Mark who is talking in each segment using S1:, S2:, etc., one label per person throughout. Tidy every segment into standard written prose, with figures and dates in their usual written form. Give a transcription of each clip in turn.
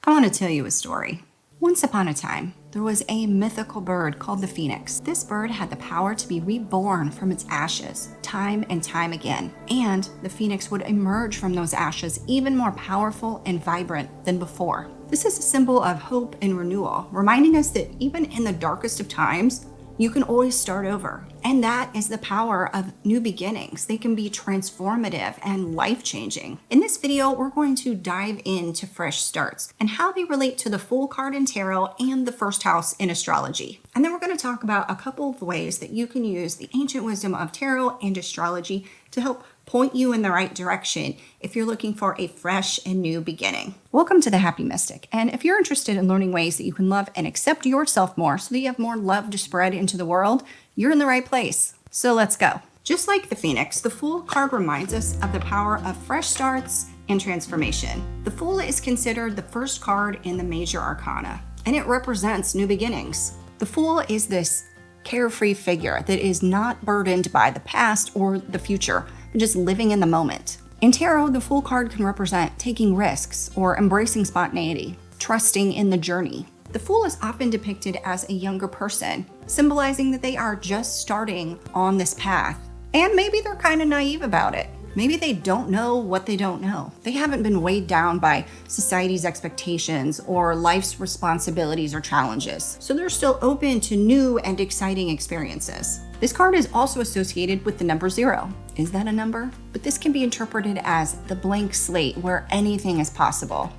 S1: I want to tell you a story. Once upon a time, there was a mythical bird called the phoenix. This bird had the power to be reborn from its ashes time and time again. And the phoenix would emerge from those ashes even more powerful and vibrant than before. This is a symbol of hope and renewal, reminding us that even in the darkest of times, you can always start over. And that is the power of new beginnings. They can be transformative and life-changing. In this video, we're going to dive into fresh starts and how they relate to the Fool card in tarot and the first house in astrology. And then we're going to talk about a couple of ways that you can use the ancient wisdom of tarot and astrology to help point you in the right direction if you're looking for a fresh and new beginning. Welcome to The Happy Mystic. And if you're interested in learning ways that you can love and accept yourself more so that you have more love to spread into the world, you're in the right place. So let's go. Just like the Phoenix, the Fool card reminds us of the power of fresh starts and transformation. The Fool is considered the first card in the major arcana, and it represents new beginnings. The Fool is this carefree figure that is not burdened by the past or the future, but just living in the moment. In tarot, the Fool card can represent taking risks or embracing spontaneity, trusting in the journey. The Fool is often depicted as a younger person, symbolizing that they are just starting on this path. And maybe they're kind of naive about it. Maybe they don't know what they don't know. They haven't been weighed down by society's expectations or life's responsibilities or challenges. So they're still open to new and exciting experiences. This card is also associated with the number 0. Is that a number? But this can be interpreted as the blank slate where anything is possible.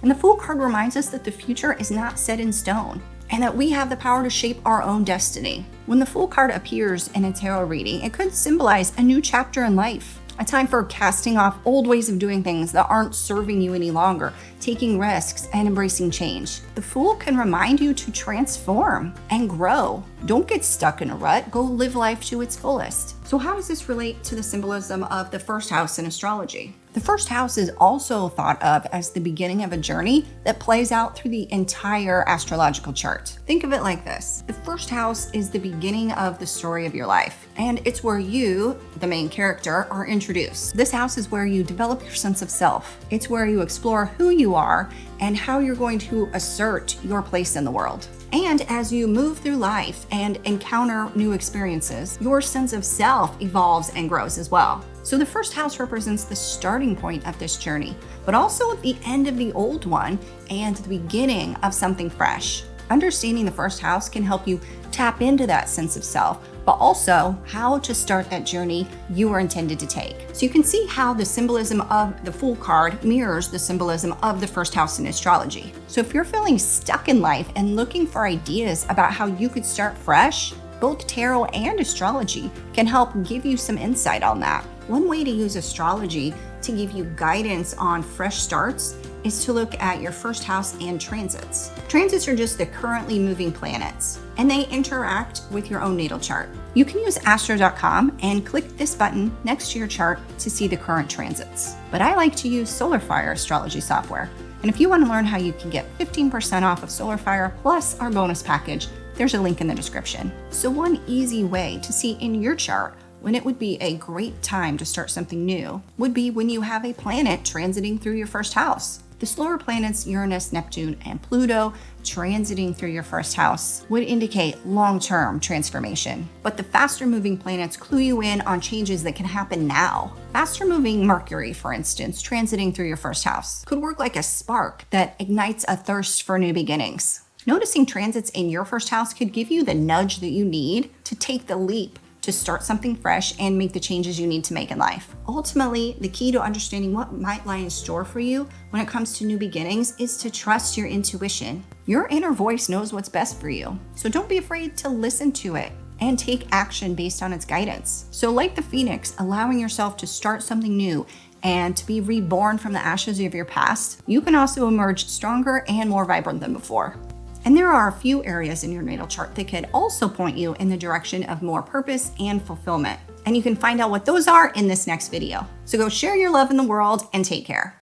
S1: And the Fool card reminds us that the future is not set in stone and that we have the power to shape our own destiny. When the Fool card appears in a tarot reading, it could symbolize a new chapter in life. A time for casting off old ways of doing things that aren't serving you any longer, taking risks and embracing change. The Fool can remind you to transform and grow. Don't get stuck in a rut, go live life to its fullest. So how does this relate to the symbolism of the first house in astrology? The first house is also thought of as the beginning of a journey that plays out through the entire astrological chart. Think of it like this. The first house is the beginning of the story of your life, and it's where you, the main character, are introduced. This house is where you develop your sense of self. It's where you explore who you are and how you're going to assert your place in the world. And as you move through life and encounter new experiences, your sense of self evolves and grows as well. So the first house represents the starting point of this journey, but also the end of the old one and the beginning of something fresh. Understanding the first house can help you tap into that sense of self, but also how to start that journey you were intended to take. So you can see how the symbolism of the Fool card mirrors the symbolism of the first house in astrology. So if you're feeling stuck in life and looking for ideas about how you could start fresh, both tarot and astrology can help give you some insight on that. One way to use astrology to give you guidance on fresh starts is to look at your first house and transits. Transits are just the currently moving planets, and they interact with your own natal chart. You can use astro.com and click this button next to your chart to see the current transits. But I like to use SolarFire astrology software. And if you want to learn how you can get 15% off of SolarFire plus our bonus package, there's a link in the description. So one easy way to see in your chart when it would be a great time to start something new would be when you have a planet transiting through your first house. The slower planets Uranus, Neptune, and Pluto transiting through your first house would indicate long-term transformation. But the faster-moving planets clue you in on changes that can happen now. Faster-moving Mercury, for instance, transiting through your first house, could work like a spark that ignites a thirst for new beginnings. Noticing transits in your first house could give you the nudge that you need to take the leap to start something fresh and make the changes you need to make in life. Ultimately, the key to understanding what might lie in store for you when it comes to new beginnings is to trust your intuition. Your inner voice knows what's best for you, so don't be afraid to listen to it and take action based on its guidance. So like the Phoenix, allowing yourself to start something new and to be reborn from the ashes of your past, you can also emerge stronger and more vibrant than before. And there are a few areas in your natal chart that could also point you in the direction of more purpose and fulfillment. And you can find out what those are in this next video. So go share your love in the world and take care.